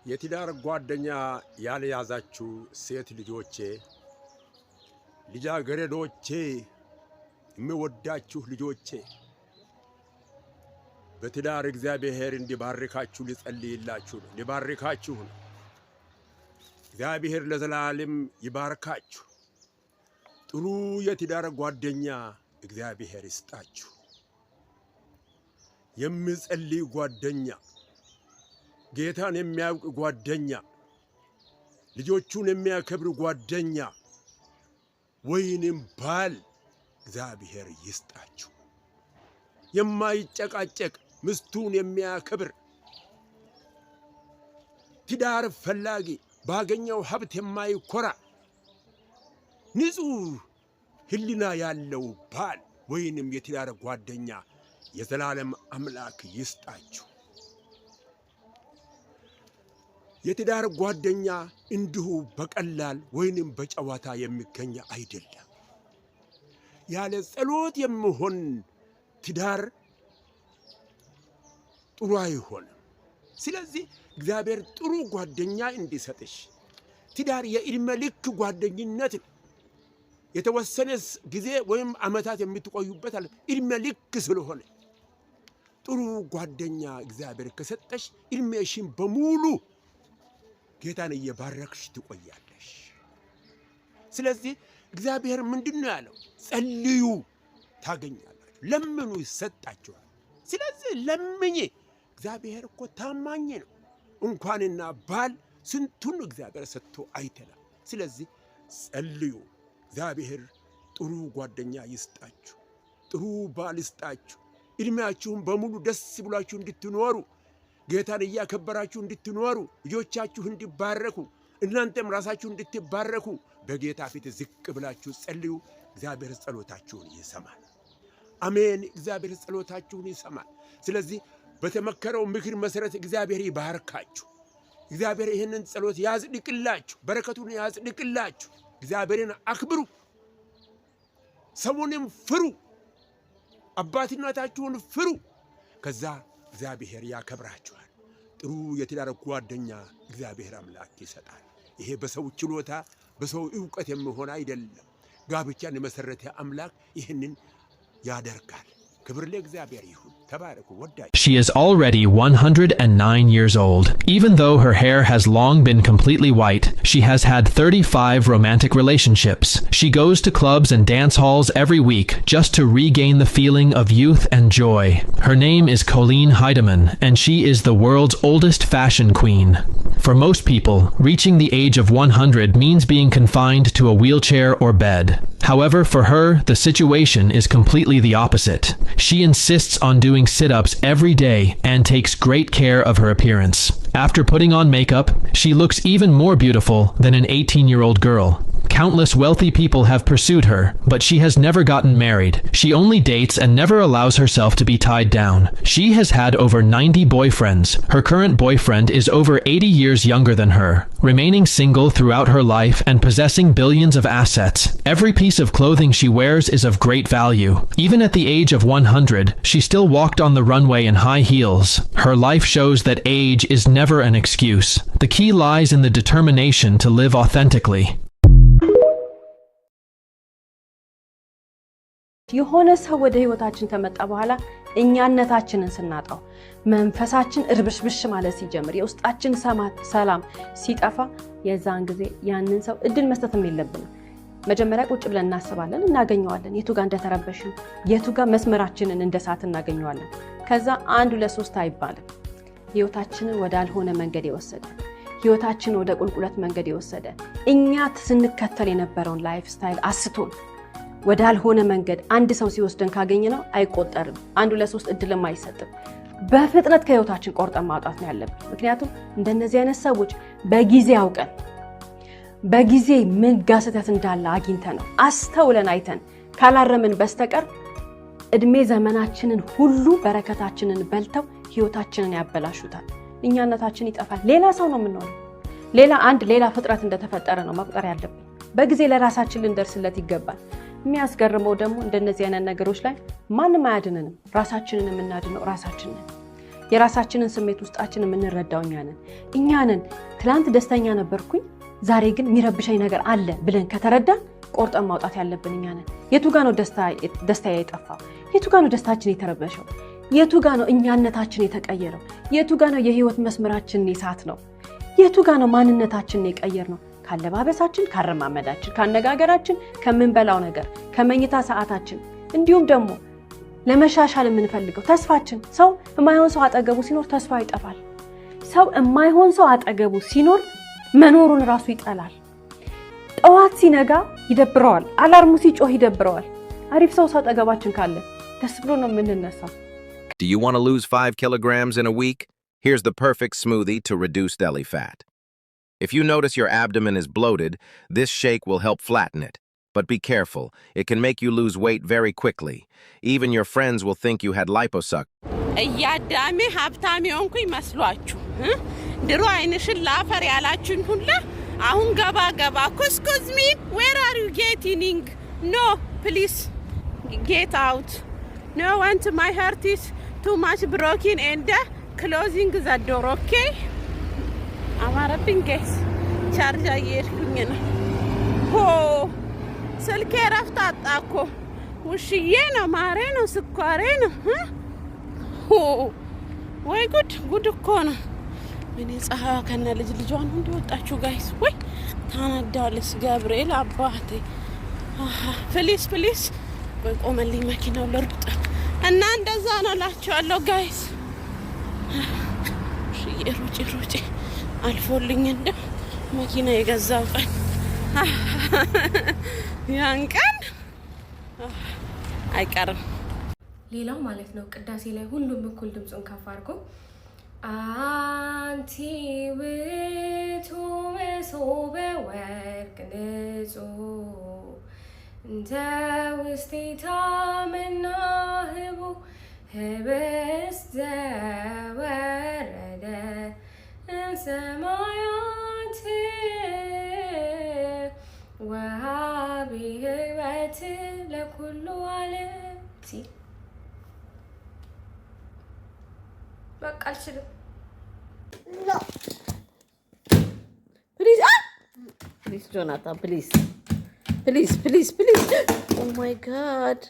የትዳር ጓደኛ ያልያዛችሁ ሴት ልጆቼ ልጃገረዶቼ የምወዳችሁ ልጆቼ በትዳር እግዚአብሔር እንዲባርካችሁ ልጸልይላችሁ ነው። ሊባርካችሁ ነው። እግዚአብሔር ለዘላለም ይባርካችሁ። ጥሩ የትዳር ጓደኛ እግዚአብሔር ይስጣችሁ። የሚጸልይ ጓደኛ፣ ጌታን የሚያውቅ ጓደኛ፣ ልጆቹን የሚያከብር ጓደኛ ወይንም ባል እግዚአብሔር ይስጣችሁ። የማይጨቃጨቅ ምስቱን የሚያከብር ትዳር ፈላጊ፣ ባገኘው ሀብት የማይኮራ ንጹህ ሕሊና ያለው ባል ወይንም የትዳር ጓደኛ የዘላለም አምላክ ይስጣችሁ። የትዳር ጓደኛ እንዲሁ በቀላል ወይንም በጨዋታ የሚገኝ አይደለም። ያለ ጸሎት የሚሆን ትዳር ጥሩ አይሆንም። ስለዚህ እግዚአብሔር ጥሩ ጓደኛ እንዲሰጥሽ። ትዳር የዕድሜ ልክ ጓደኝነት የተወሰነ ጊዜ ወይም ዓመታት የምትቆዩበት አለ። ዕድሜ ልክ ስለሆነ ጥሩ ጓደኛ እግዚአብሔር ከሰጠሽ ዕድሜሽን በሙሉ ጌታን እየባረክሽ ትቆያለሽ። ስለዚህ እግዚአብሔር ምንድነው ያለው? ጸልዩ ታገኛላችሁ፣ ለምኑ ይሰጣችኋል። ስለዚህ ለምኝ። እግዚአብሔር እኮ ታማኝ ነው። እንኳንና ባል ስንቱን እግዚአብሔር ሰጥቶ አይተናል። ስለዚህ ጸልዩ። እግዚአብሔር ጥሩ ጓደኛ ይስጣችሁ፣ ጥሩ ባል ይስጣችሁ። ዕድሜያችሁን በሙሉ ደስ ብሏችሁ እንድትኖሩ፣ ጌታን እያከበራችሁ እንድትኖሩ፣ ልጆቻችሁ እንዲባረኩ፣ እናንተም ራሳችሁ እንድትባረኩ በጌታ ፊት ዝቅ ብላችሁ ጸልዩ። እግዚአብሔር ጸሎታችሁን ይሰማል። አሜን። እግዚአብሔር ጸሎታችሁን ይሰማል። ስለዚህ በተመከረው ምክር መሰረት እግዚአብሔር ይባርካችሁ። እግዚአብሔር ይህንን ጸሎት ያጽድቅላችሁ፣ በረከቱን ያጽድቅላችሁ። እግዚአብሔርን አክብሩ፣ ሰውንም ፍሩ፣ አባትነታችሁን ፍሩ። ከዛ እግዚአብሔር ያከብራችኋል። ጥሩ የትዳር ጓደኛ እግዚአብሔር አምላክ ይሰጣል። ይሄ በሰው ችሎታ በሰው ዕውቀት የሚሆን አይደለም። ጋብቻን የመሰረተ አምላክ ይህንን ያደርጋል። ክብር ለእግዚአብሔር ይሁን። ተባረኩ። ወዳጅ She is already 109 years old. Even though her hair has long been completely white, she has had 35 romantic relationships. She goes to clubs and dance halls every week just to regain the feeling of youth and joy. Her name is Colleen Heidemann, and she is the world's oldest fashion queen. For most people, reaching the age of 100 means being confined to a wheelchair or bed. However, for her, the situation is completely the opposite. She insists on doing sit-ups every day and takes great care of her appearance. After putting on makeup, she looks even more beautiful than an 18-year-old girl. Countless wealthy people have pursued her, but she has never gotten married. She only dates and never allows herself to be tied down. She has had over 90 boyfriends. Her current boyfriend is over 80 years younger than her, remaining single throughout her life and possessing billions of assets. Every piece of clothing she wears is of great value. Even at the age of 100, she still walked on the runway in high heels. Her life shows that age is never an excuse. The key lies in the determination to live authentically. የሆነ ሰው ወደ ህይወታችን ተመጣ በኋላ እኛነታችንን ስናጣው መንፈሳችን እርብሽብሽ ማለት ሲጀምር የውስጣችን ሰላም ሲጠፋ የዛን ጊዜ ያንን ሰው እድል መስጠትም የለብንም። መጀመሪያ ቁጭ ብለን እናስባለን፣ እናገኘዋለን። የቱ ጋር እንደተረበሽን፣ የቱ ጋር መስመራችንን እንደሳት እናገኘዋለን። ከዛ 1 2 3 አይባልም። ህይወታችንን ወደ አልሆነ መንገድ የወሰደ፣ ህይወታችንን ወደ ቁልቁለት መንገድ የወሰደ፣ እኛ ስንከተል የነበረውን ላይፍ ስታይል አስቶን ወደ አልሆነ መንገድ አንድ ሰው ሲወስደን ካገኘነው አይቆጠርም። 1 2 3 እድልም አይሰጥም። በፍጥነት ከህይወታችን ቆርጠን ማውጣት ነው ያለብን። ምክንያቱም እንደነዚህ አይነት ሰዎች በጊዜ አውቀን በጊዜ ምን ጋሰተት እንዳለ አግኝተን ነው አስተውለን አይተን ካላረምን በስተቀር እድሜ ዘመናችንን ሁሉ በረከታችንን በልተው ህይወታችንን ያበላሹታል። እኛነታችን ይጠፋል። ሌላ ሰው ነው የምንሆነው። ሌላ ፍጥረት እንደተፈጠረ ነው መቁጠር ያለብን። በጊዜ ለራሳችን ልንደርስለት ይገባል። የሚያስገርመው ደግሞ እንደነዚህ አይነት ነገሮች ላይ ማንም አያድነንም። ራሳችንን የምናድነው ራሳችንን። የራሳችንን ስሜት ውስጣችንን የምንረዳው እኛ ነን። ትላንት ደስተኛ ነበርኩኝ ዛሬ ግን የሚረብሸኝ ነገር አለ ብለን ከተረዳን ቆርጠን ማውጣት ያለብን እኛ ነን። የቱ ጋር ነው ደስታ የጠፋው? የቱ ጋር ነው ደስታችን የተረበሸው? የቱ ጋር ነው እኛነታችን የተቀየረው? የቱ ጋር ነው የህይወት መስመራችን የሳት ነው? የቱ ጋር ነው ማንነታችን የቀየር ነው? ካለባበሳችን፣ ካረማመዳችን፣ ካነጋገራችን፣ ከምንበላው ነገር፣ ከመኝታ ሰዓታችን እንዲሁም ደግሞ ለመሻሻል የምንፈልገው ተስፋችን። ሰው የማይሆን ሰው አጠገቡ ሲኖር ተስፋ ይጠፋል። ሰው የማይሆን ሰው አጠገቡ ሲኖር መኖሩን ራሱ ይጠላል። ጠዋት ሲነጋ ይደብረዋል። አላርሙ ሲጮህ ይደብረዋል። አሪፍ ሰው አጠገባችን ካለ ደስ ብሎ ነው የምንነሳው። Do you want to lose 5 kilograms in a week? Here's the perfect smoothie to reduce belly fat. If you notice your abdomen is bloated, this shake will help flatten it. But be careful, it can make you lose weight very quickly. Even your friends will think you had liposuction. እያዳሜ ሀብታም የሆንኩኝ መስሏችሁ ድሮ አይንሽን ላፈር ያላችሁኝ ሁላ አሁን ገባ excuse me, where are you getting? No, please get out. No, want my heart is too much broken and closing the door, okay? አማረብኝ ጋይስ ቻርጅ አየርኩኝ ነው ሆ ስልኬ ረፍት አጣኮ ውሽዬ ነው ማሬ ነው ስኳሬ ነው ሆ ወይ ጉድ እኮ ነው። እኔ ፀሐዋ ከነ ልጇን እንደወጣችሁ ጋይስ ወይ ታናዳለስ ገብርኤል አባቴ ፕሊስ ወይ ቆመልኝ መኪናው ልርጥ እና እንደዛ ነው ላችኋለሁ ጋይስ። ሩጪ አልፎልኝ እንደ መኪና የገዛው ቀን ያን ቀን አይቀርም። ሌላው ማለት ነው ቅዳሴ ላይ ሁሉም እኩል ድምጹን ከፍ አድርጎ አንቲ ውእቱ መሶበ ወርቅ ንጹሕ እንተ ውስቴታ መናህቡ ህብስተ ወረደ እምሰማያት ወሀቢ ሕይወት ለኩሉ ዓለም ሲል በቃ አልችልም። ፕሊዝ ጆናታን ፕሊዝ ኦ ማይ ጋድ